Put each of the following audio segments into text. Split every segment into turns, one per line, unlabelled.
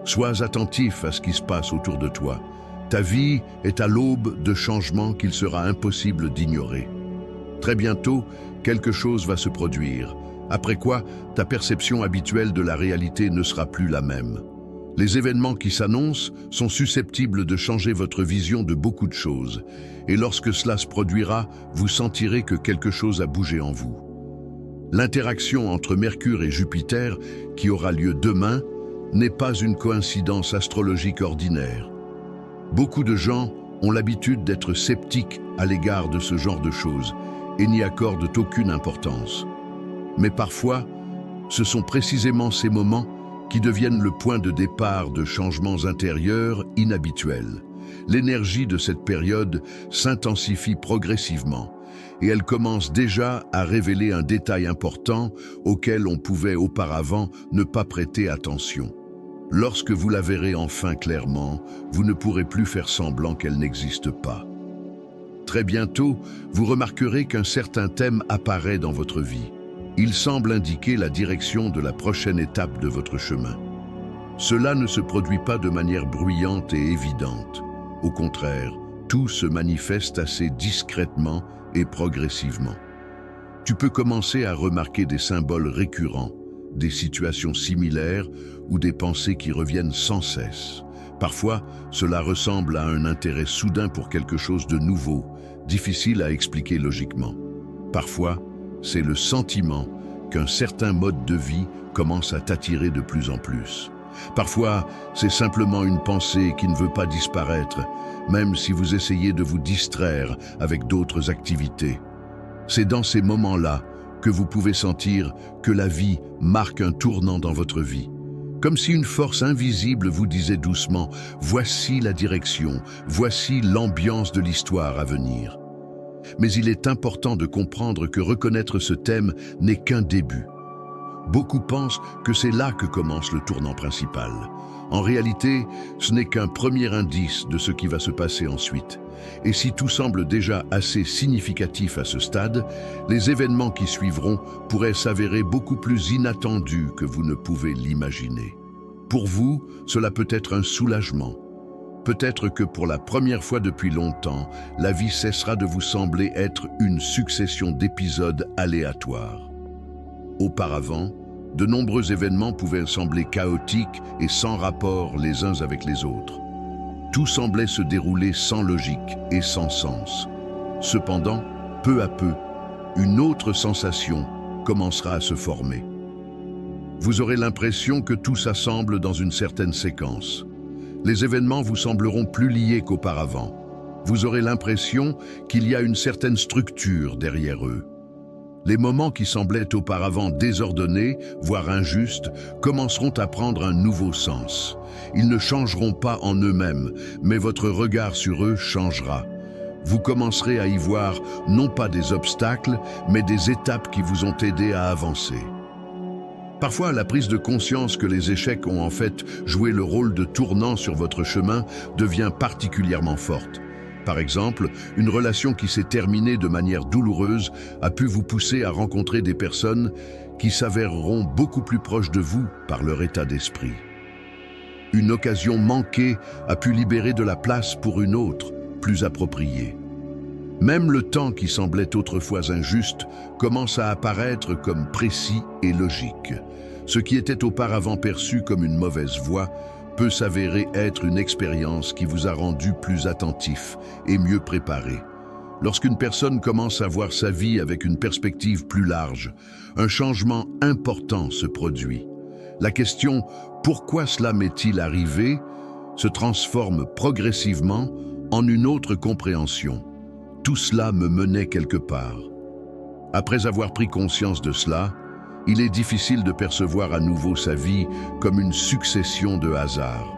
Sois attentif à ce qui se passe autour de toi. Ta vie est à l'aube de changements qu'il sera impossible d'ignorer. Très bientôt, quelque chose va se produire, après quoi ta perception habituelle de la réalité ne sera plus la même. Les événements qui s'annoncent sont susceptibles de changer votre vision de beaucoup de choses, et lorsque cela se produira, vous sentirez que quelque chose a bougé en vous. L'interaction entre Mercure et Jupiter, qui aura lieu demain, n'est pas une coïncidence astrologique ordinaire. Beaucoup de gens ont l'habitude d'être sceptiques à l'égard de ce genre de choses et n'y accordent aucune importance. Mais parfois, ce sont précisément ces moments qui deviennent le point de départ de changements intérieurs inhabituels. L'énergie de cette période s'intensifie progressivement et elle commence déjà à révéler un détail important auquel on pouvait auparavant ne pas prêter attention. Lorsque vous la verrez enfin clairement, vous ne pourrez plus faire semblant qu'elle n'existe pas. Très bientôt, vous remarquerez qu'un certain thème apparaît dans votre vie. Il semble indiquer la direction de la prochaine étape de votre chemin. Cela ne se produit pas de manière bruyante et évidente. Au contraire, tout se manifeste assez discrètement et progressivement. Tu peux commencer à remarquer des symboles récurrents, des situations similaires ou des pensées qui reviennent sans cesse. Parfois, cela ressemble à un intérêt soudain pour quelque chose de nouveau, difficile à expliquer logiquement. Parfois, c'est le sentiment qu'un certain mode de vie commence à t'attirer de plus en plus. Parfois, c'est simplement une pensée qui ne veut pas disparaître, même si vous essayez de vous distraire avec d'autres activités. C'est dans ces moments-là que vous pouvez sentir que la vie marque un tournant dans votre vie. Comme si une force invisible vous disait doucement « Voici la direction, voici l'ambiance de l'histoire à venir ». Mais il est important de comprendre que reconnaître ce thème n'est qu'un début. Beaucoup pensent que c'est là que commence le tournant principal. En réalité, ce n'est qu'un premier indice de ce qui va se passer ensuite. Et si tout semble déjà assez significatif à ce stade, les événements qui suivront pourraient s'avérer beaucoup plus inattendus que vous ne pouvez l'imaginer. Pour vous, cela peut être un soulagement. Peut-être que pour la première fois depuis longtemps, la vie cessera de vous sembler être une succession d'épisodes aléatoires. Auparavant, de nombreux événements pouvaient sembler chaotiques et sans rapport les uns avec les autres. Tout semblait se dérouler sans logique et sans sens. Cependant, peu à peu, une autre sensation commencera à se former. Vous aurez l'impression que tout s'assemble dans une certaine séquence. Les événements vous sembleront plus liés qu'auparavant. Vous aurez l'impression qu'il y a une certaine structure derrière eux. Les moments qui semblaient auparavant désordonnés, voire injustes, commenceront à prendre un nouveau sens. Ils ne changeront pas en eux-mêmes, mais votre regard sur eux changera. Vous commencerez à y voir non pas des obstacles, mais des étapes qui vous ont aidé à avancer. Parfois, la prise de conscience que les échecs ont en fait joué le rôle de tournant sur votre chemin devient particulièrement forte. Par exemple, une relation qui s'est terminée de manière douloureuse a pu vous pousser à rencontrer des personnes qui s'avéreront beaucoup plus proches de vous par leur état d'esprit. Une occasion manquée a pu libérer de la place pour une autre, plus appropriée. Même le temps qui semblait autrefois injuste commence à apparaître comme précis et logique. Ce qui était auparavant perçu comme une mauvaise voie peut s'avérer être une expérience qui vous a rendu plus attentif et mieux préparé. Lorsqu'une personne commence à voir sa vie avec une perspective plus large, un changement important se produit. La question « Pourquoi cela m'est-il arrivé ?» se transforme progressivement en une autre compréhension. Tout cela me menait quelque part. Après avoir pris conscience de cela, il est difficile de percevoir à nouveau sa vie comme une succession de hasards.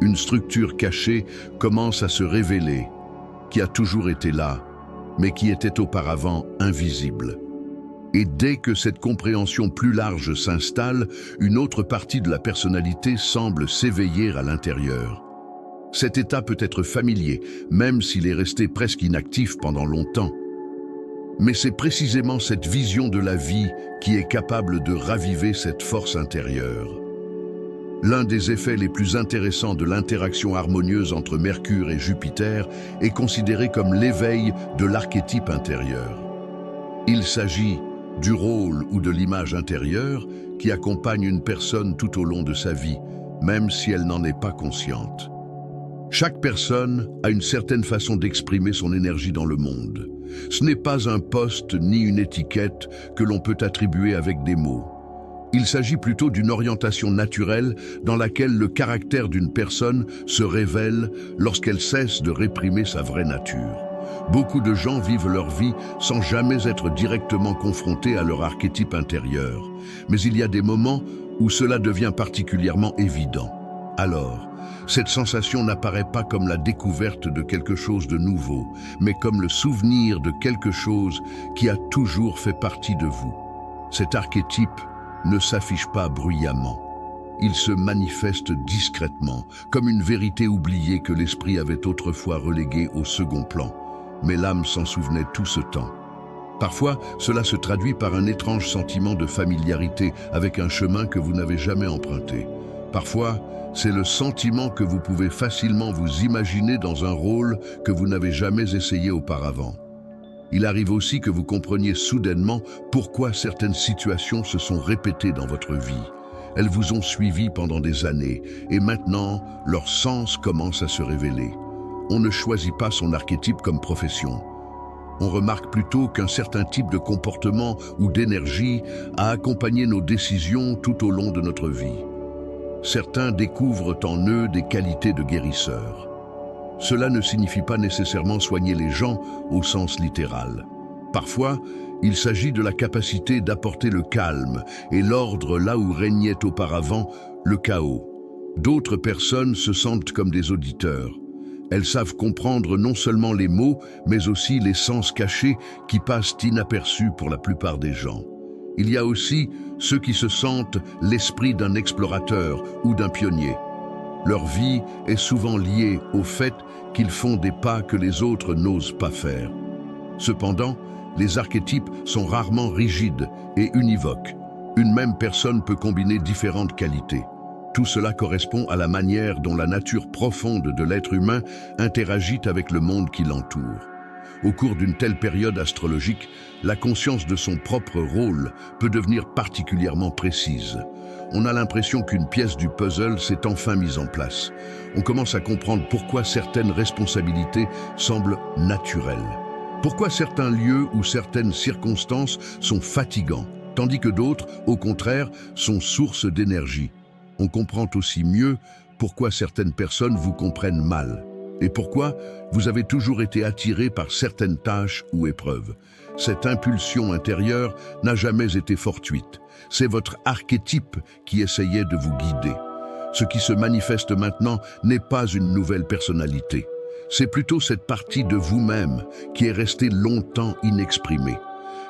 Une structure cachée commence à se révéler, qui a toujours été là, mais qui était auparavant invisible. Et dès que cette compréhension plus large s'installe, une autre partie de la personnalité semble s'éveiller à l'intérieur. Cet état peut être familier, même s'il est resté presque inactif pendant longtemps. Mais c'est précisément cette vision de la vie qui est capable de raviver cette force intérieure. L'un des effets les plus intéressants de l'interaction harmonieuse entre Mercure et Jupiter est considéré comme l'éveil de l'archétype intérieur. Il s'agit du rôle ou de l'image intérieure qui accompagne une personne tout au long de sa vie, même si elle n'en est pas consciente. Chaque personne a une certaine façon d'exprimer son énergie dans le monde. Ce n'est pas un poste ni une étiquette que l'on peut attribuer avec des mots. Il s'agit plutôt d'une orientation naturelle dans laquelle le caractère d'une personne se révèle lorsqu'elle cesse de réprimer sa vraie nature. Beaucoup de gens vivent leur vie sans jamais être directement confrontés à leur archétype intérieur. Mais il y a des moments où cela devient particulièrement évident. Alors, cette sensation n'apparaît pas comme la découverte de quelque chose de nouveau, mais comme le souvenir de quelque chose qui a toujours fait partie de vous. Cet archétype ne s'affiche pas bruyamment. Il se manifeste discrètement, comme une vérité oubliée que l'esprit avait autrefois reléguée au second plan. Mais l'âme s'en souvenait tout ce temps. Parfois, cela se traduit par un étrange sentiment de familiarité avec un chemin que vous n'avez jamais emprunté. Parfois, c'est le sentiment que vous pouvez facilement vous imaginer dans un rôle que vous n'avez jamais essayé auparavant. Il arrive aussi que vous compreniez soudainement pourquoi certaines situations se sont répétées dans votre vie. Elles vous ont suivi pendant des années et maintenant, leur sens commence à se révéler. On ne choisit pas son archétype comme profession. On remarque plutôt qu'un certain type de comportement ou d'énergie a accompagné nos décisions tout au long de notre vie. Certains découvrent en eux des qualités de guérisseurs. Cela ne signifie pas nécessairement soigner les gens au sens littéral. Parfois, il s'agit de la capacité d'apporter le calme et l'ordre là où régnait auparavant le chaos. D'autres personnes se sentent comme des auditeurs. Elles savent comprendre non seulement les mots, mais aussi les sens cachés qui passent inaperçus pour la plupart des gens. Il y a aussi ceux qui se sentent l'esprit d'un explorateur ou d'un pionnier. Leur vie est souvent liée au fait qu'ils font des pas que les autres n'osent pas faire. Cependant, les archétypes sont rarement rigides et univoques. Une même personne peut combiner différentes qualités. Tout cela correspond à la manière dont la nature profonde de l'être humain interagit avec le monde qui l'entoure. Au cours d'une telle période astrologique, la conscience de son propre rôle peut devenir particulièrement précise. On a l'impression qu'une pièce du puzzle s'est enfin mise en place. On commence à comprendre pourquoi certaines responsabilités semblent naturelles. Pourquoi certains lieux ou certaines circonstances sont fatigants, tandis que d'autres, au contraire, sont source d'énergie. On comprend aussi mieux pourquoi certaines personnes vous comprennent mal et pourquoi vous avez toujours été attiré par certaines tâches ou épreuves. Cette impulsion intérieure n'a jamais été fortuite. C'est votre archétype qui essayait de vous guider. Ce qui se manifeste maintenant n'est pas une nouvelle personnalité. C'est plutôt cette partie de vous-même qui est restée longtemps inexprimée.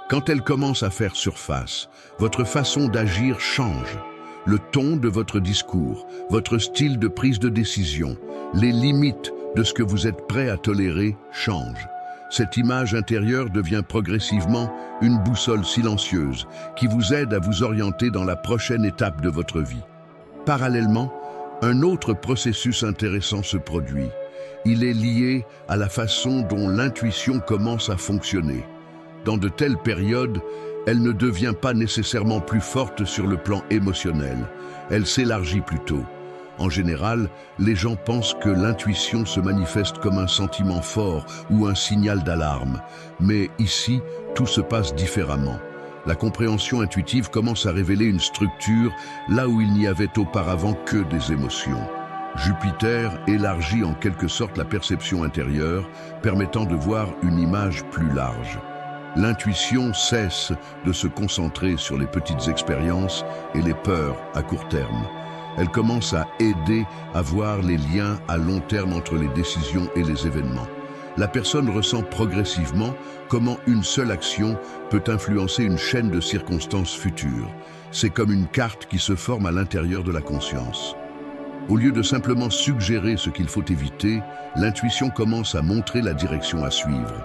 Quand elle commence à faire surface, votre façon d'agir change. Le ton de votre discours, votre style de prise de décision, les limites de ce que vous êtes prêt à tolérer changent. Cette image intérieure devient progressivement une boussole silencieuse qui vous aide à vous orienter dans la prochaine étape de votre vie. Parallèlement, un autre processus intéressant se produit. Il est lié à la façon dont l'intuition commence à fonctionner. Dans de telles périodes, elle ne devient pas nécessairement plus forte sur le plan émotionnel. Elle s'élargit plutôt. En général, les gens pensent que l'intuition se manifeste comme un sentiment fort ou un signal d'alarme. Mais ici, tout se passe différemment. La compréhension intuitive commence à révéler une structure là où il n'y avait auparavant que des émotions. Jupiter élargit en quelque sorte la perception intérieure, permettant de voir une image plus large. L'intuition cesse de se concentrer sur les petites expériences et les peurs à court terme. Elle commence à aider à voir les liens à long terme entre les décisions et les événements. La personne ressent progressivement comment une seule action peut influencer une chaîne de circonstances futures. C'est comme une carte qui se forme à l'intérieur de la conscience. Au lieu de simplement suggérer ce qu'il faut éviter, l'intuition commence à montrer la direction à suivre.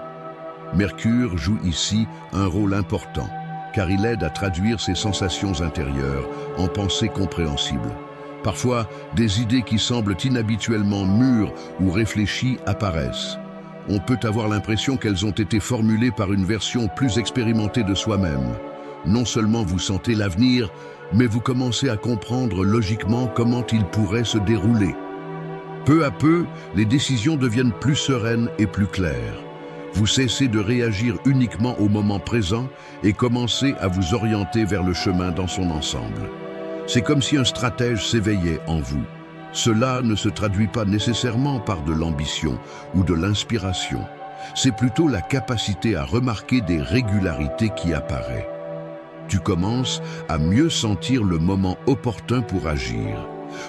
Mercure joue ici un rôle important, car il aide à traduire ses sensations intérieures en pensées compréhensibles. Parfois, des idées qui semblent inhabituellement mûres ou réfléchies apparaissent. On peut avoir l'impression qu'elles ont été formulées par une version plus expérimentée de soi-même. Non seulement vous sentez l'avenir, mais vous commencez à comprendre logiquement comment il pourrait se dérouler. Peu à peu, les décisions deviennent plus sereines et plus claires. Vous cessez de réagir uniquement au moment présent et commencez à vous orienter vers le chemin dans son ensemble. C'est comme si un stratège s'éveillait en vous. Cela ne se traduit pas nécessairement par de l'ambition ou de l'inspiration. C'est plutôt la capacité à remarquer des régularités qui apparaissent. Tu commences à mieux sentir le moment opportun pour agir.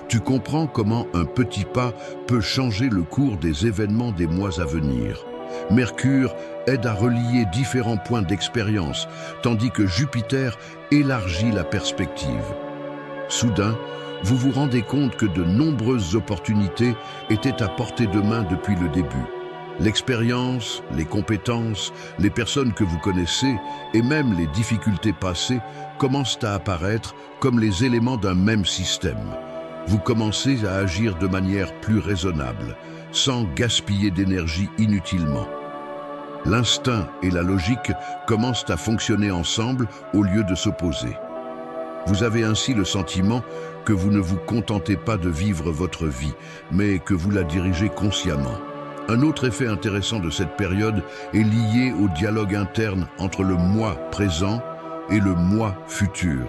Tu comprends comment un petit pas peut changer le cours des événements des mois à venir. Mercure aide à relier différents points d'expérience, tandis que Jupiter élargit la perspective. Soudain, vous vous rendez compte que de nombreuses opportunités étaient à portée de main depuis le début. L'expérience, les compétences, les personnes que vous connaissez et même les difficultés passées commencent à apparaître comme les éléments d'un même système. Vous commencez à agir de manière plus raisonnable, sans gaspiller d'énergie inutilement. L'instinct et la logique commencent à fonctionner ensemble au lieu de s'opposer. Vous avez ainsi le sentiment que vous ne vous contentez pas de vivre votre vie, mais que vous la dirigez consciemment. Un autre effet intéressant de cette période est lié au dialogue interne entre le moi présent et le moi futur.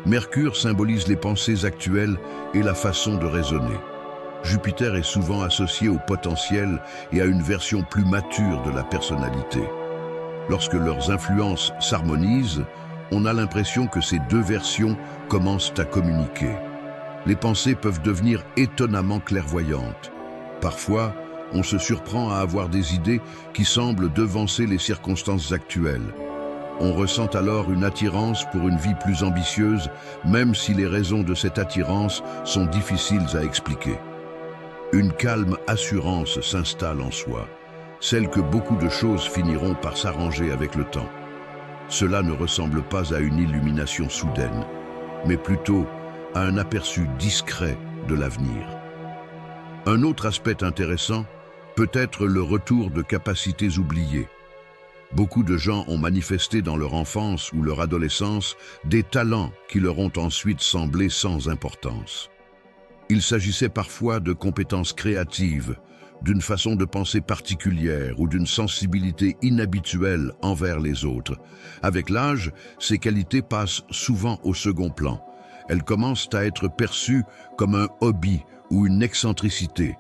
Mercure symbolise les pensées actuelles et la façon de raisonner. Jupiter est souvent associé au potentiel et à une version plus mature de la personnalité. Lorsque leurs influences s'harmonisent, on a l'impression que ces deux versions commencent à communiquer. Les pensées peuvent devenir étonnamment clairvoyantes. Parfois, on se surprend à avoir des idées qui semblent devancer les circonstances actuelles. On ressent alors une attirance pour une vie plus ambitieuse, même si les raisons de cette attirance sont difficiles à expliquer. Une calme assurance s'installe en soi, celle que beaucoup de choses finiront par s'arranger avec le temps. Cela ne ressemble pas à une illumination soudaine, mais plutôt à un aperçu discret de l'avenir. Un autre aspect intéressant peut être le retour de capacités oubliées. Beaucoup de gens ont manifesté dans leur enfance ou leur adolescence des talents qui leur ont ensuite semblé sans importance. Il s'agissait parfois de compétences créatives, d'une façon de penser particulière ou d'une sensibilité inhabituelle envers les autres. Avec l'âge, ces qualités passent souvent au second plan. Elles commencent à être perçues comme un hobby ou une excentricité.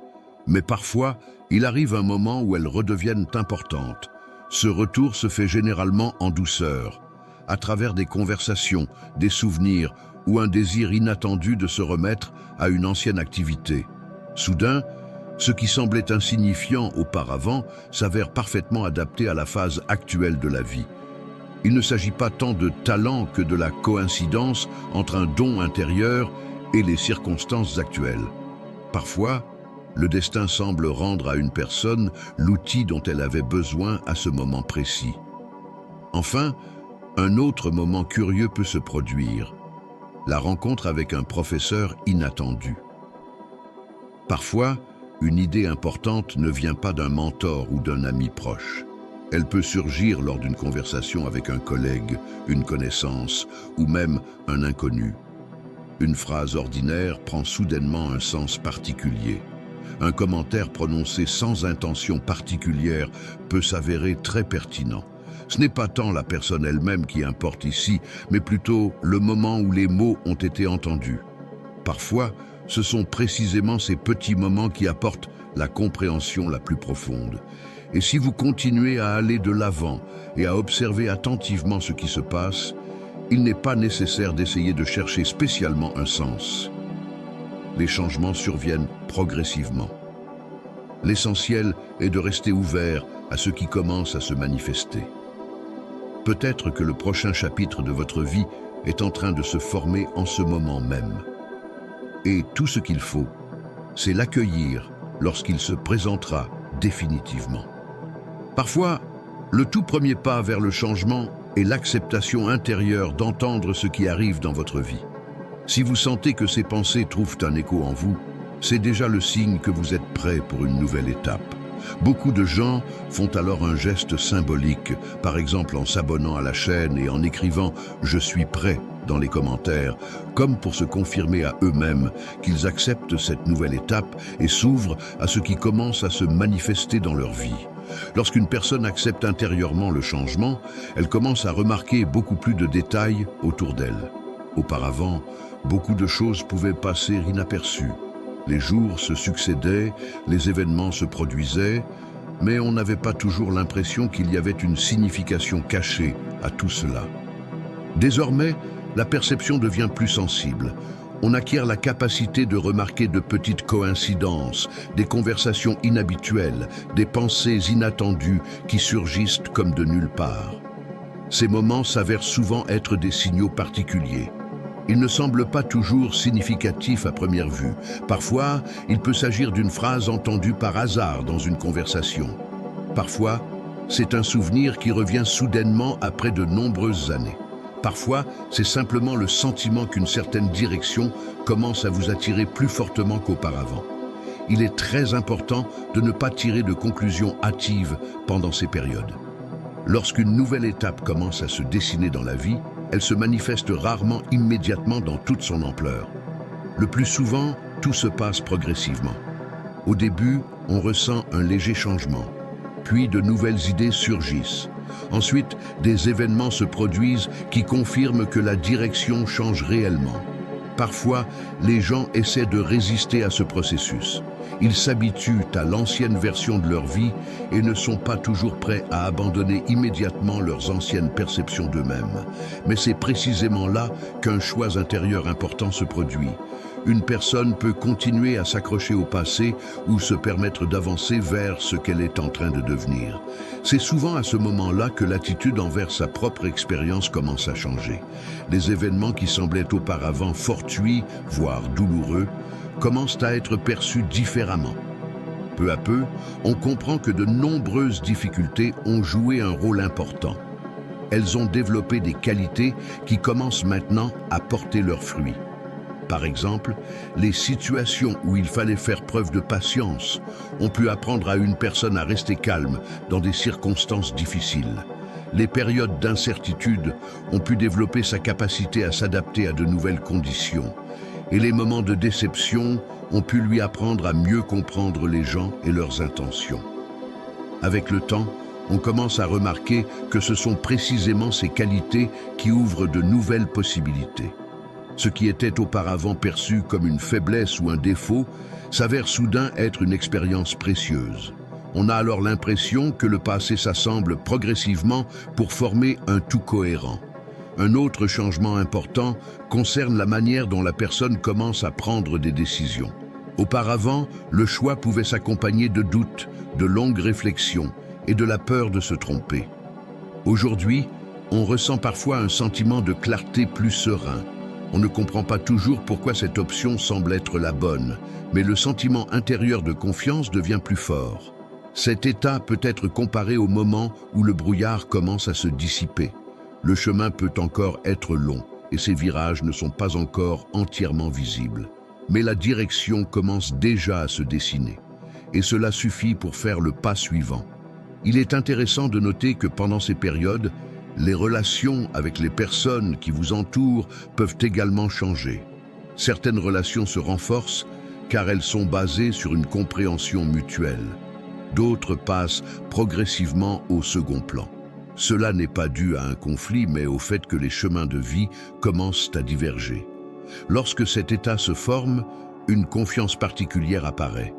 Mais parfois, il arrive un moment où elles redeviennent importantes. Ce retour se fait généralement en douceur, à travers des conversations, des souvenirs ou un désir inattendu de se remettre à une ancienne activité. Soudain, ce qui semblait insignifiant auparavant s'avère parfaitement adapté à la phase actuelle de la vie. Il ne s'agit pas tant de talent que de la coïncidence entre un don intérieur et les circonstances actuelles. Parfois, le destin semble rendre à une personne l'outil dont elle avait besoin à ce moment précis. Enfin, un autre moment curieux peut se produire, la rencontre avec un professeur inattendu. Parfois, une idée importante ne vient pas d'un mentor ou d'un ami proche. Elle peut surgir lors d'une conversation avec un collègue, une connaissance ou même un inconnu. Une phrase ordinaire prend soudainement un sens particulier. Un commentaire prononcé sans intention particulière peut s'avérer très pertinent. Ce n'est pas tant la personne elle-même qui importe ici, mais plutôt le moment où les mots ont été entendus. Parfois, ce sont précisément ces petits moments qui apportent la compréhension la plus profonde. Et si vous continuez à aller de l'avant et à observer attentivement ce qui se passe, il n'est pas nécessaire d'essayer de chercher spécialement un sens. Les changements surviennent progressivement. L'essentiel est de rester ouvert à ce qui commence à se manifester. Peut-être que le prochain chapitre de votre vie est en train de se former en ce moment même. Et tout ce qu'il faut, c'est l'accueillir lorsqu'il se présentera définitivement. Parfois, le tout premier pas vers le changement est l'acceptation intérieure d'entendre ce qui arrive dans votre vie. Si vous sentez que ces pensées trouvent un écho en vous, c'est déjà le signe que vous êtes prêt pour une nouvelle étape. Beaucoup de gens font alors un geste symbolique, par exemple en s'abonnant à la chaîne et en écrivant « Je suis prêt » dans les commentaires, comme pour se confirmer à eux-mêmes qu'ils acceptent cette nouvelle étape et s'ouvrent à ce qui commence à se manifester dans leur vie. Lorsqu'une personne accepte intérieurement le changement, elle commence à remarquer beaucoup plus de détails autour d'elle. Auparavant, beaucoup de choses pouvaient passer inaperçues. Les jours se succédaient, les événements se produisaient, mais on n'avait pas toujours l'impression qu'il y avait une signification cachée à tout cela. Désormais, la perception devient plus sensible. On acquiert la capacité de remarquer de petites coïncidences, des conversations inhabituelles, des pensées inattendues qui surgissent comme de nulle part. Ces moments s'avèrent souvent être des signaux particuliers. Ils ne semblent pas toujours significatifs à première vue. Parfois, il peut s'agir d'une phrase entendue par hasard dans une conversation. Parfois, c'est un souvenir qui revient soudainement après de nombreuses années. Parfois, c'est simplement le sentiment qu'une certaine direction commence à vous attirer plus fortement qu'auparavant. Il est très important de ne pas tirer de conclusions hâtives pendant ces périodes. Lorsqu'une nouvelle étape commence à se dessiner dans la vie, elle se manifeste rarement immédiatement dans toute son ampleur. Le plus souvent, tout se passe progressivement. Au début, on ressent un léger changement, puis de nouvelles idées surgissent. Ensuite, des événements se produisent qui confirment que la direction change réellement. Parfois, les gens essaient de résister à ce processus. Ils s'habituent à l'ancienne version de leur vie et ne sont pas toujours prêts à abandonner immédiatement leurs anciennes perceptions d'eux-mêmes. Mais c'est précisément là qu'un choix intérieur important se produit. Une personne peut continuer à s'accrocher au passé ou se permettre d'avancer vers ce qu'elle est en train de devenir. C'est souvent à ce moment-là que l'attitude envers sa propre expérience commence à changer. Les événements qui semblaient auparavant fortuits, voire douloureux, commencent à être perçus différemment. Peu à peu, on comprend que de nombreuses difficultés ont joué un rôle important. Elles ont développé des qualités qui commencent maintenant à porter leurs fruits. Par exemple, les situations où il fallait faire preuve de patience ont pu apprendre à une personne à rester calme dans des circonstances difficiles. Les périodes d'incertitude ont pu développer sa capacité à s'adapter à de nouvelles conditions. Et les moments de déception ont pu lui apprendre à mieux comprendre les gens et leurs intentions. Avec le temps, on commence à remarquer que ce sont précisément ces qualités qui ouvrent de nouvelles possibilités. Ce qui était auparavant perçu comme une faiblesse ou un défaut s'avère soudain être une expérience précieuse. On a alors l'impression que le passé s'assemble progressivement pour former un tout cohérent. Un autre changement important concerne la manière dont la personne commence à prendre des décisions. Auparavant, le choix pouvait s'accompagner de doutes, de longues réflexions et de la peur de se tromper. Aujourd'hui, on ressent parfois un sentiment de clarté plus serein. On ne comprend pas toujours pourquoi cette option semble être la bonne, mais le sentiment intérieur de confiance devient plus fort. Cet état peut être comparé au moment où le brouillard commence à se dissiper. Le chemin peut encore être long et ses virages ne sont pas encore entièrement visibles. Mais la direction commence déjà à se dessiner et cela suffit pour faire le pas suivant. Il est intéressant de noter que pendant ces périodes, les relations avec les personnes qui vous entourent peuvent également changer. Certaines relations se renforcent car elles sont basées sur une compréhension mutuelle. D'autres passent progressivement au second plan. Cela n'est pas dû à un conflit, mais au fait que les chemins de vie commencent à diverger. Lorsque cet état se forme, une confiance particulière apparaît.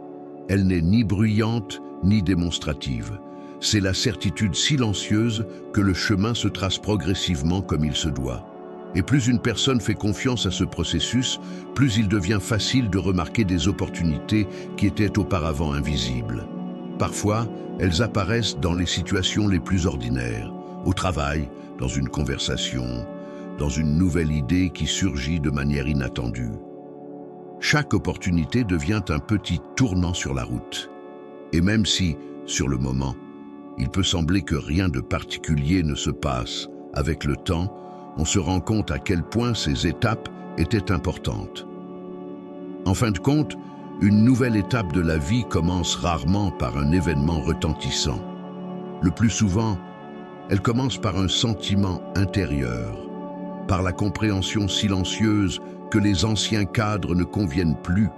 Elle n'est ni bruyante ni démonstrative. C'est la certitude silencieuse que le chemin se trace progressivement comme il se doit. Et plus une personne fait confiance à ce processus, plus il devient facile de remarquer des opportunités qui étaient auparavant invisibles. Parfois, elles apparaissent dans les situations les plus ordinaires, au travail, dans une conversation, dans une nouvelle idée qui surgit de manière inattendue. Chaque opportunité devient un petit tournant sur la route. Et même si, sur le moment, il peut sembler que rien de particulier ne se passe, avec le temps, on se rend compte à quel point ces étapes était importante. En fin de compte, une nouvelle étape de la vie commence rarement par un événement retentissant. Le plus souvent, elle commence par un sentiment intérieur, par la compréhension silencieuse que les anciens cadres ne conviennent plus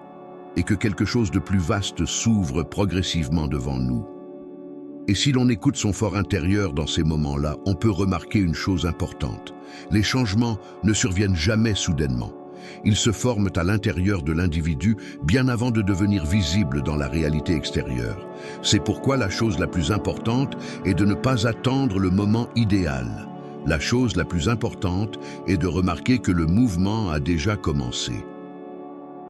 et que quelque chose de plus vaste s'ouvre progressivement devant nous. Et si l'on écoute son fort intérieur dans ces moments-là, on peut remarquer une chose importante. Les changements ne surviennent jamais soudainement. Ils se forment à l'intérieur de l'individu bien avant de devenir visibles dans la réalité extérieure. C'est pourquoi la chose la plus importante est de ne pas attendre le moment idéal. La chose la plus importante est de remarquer que le mouvement a déjà commencé.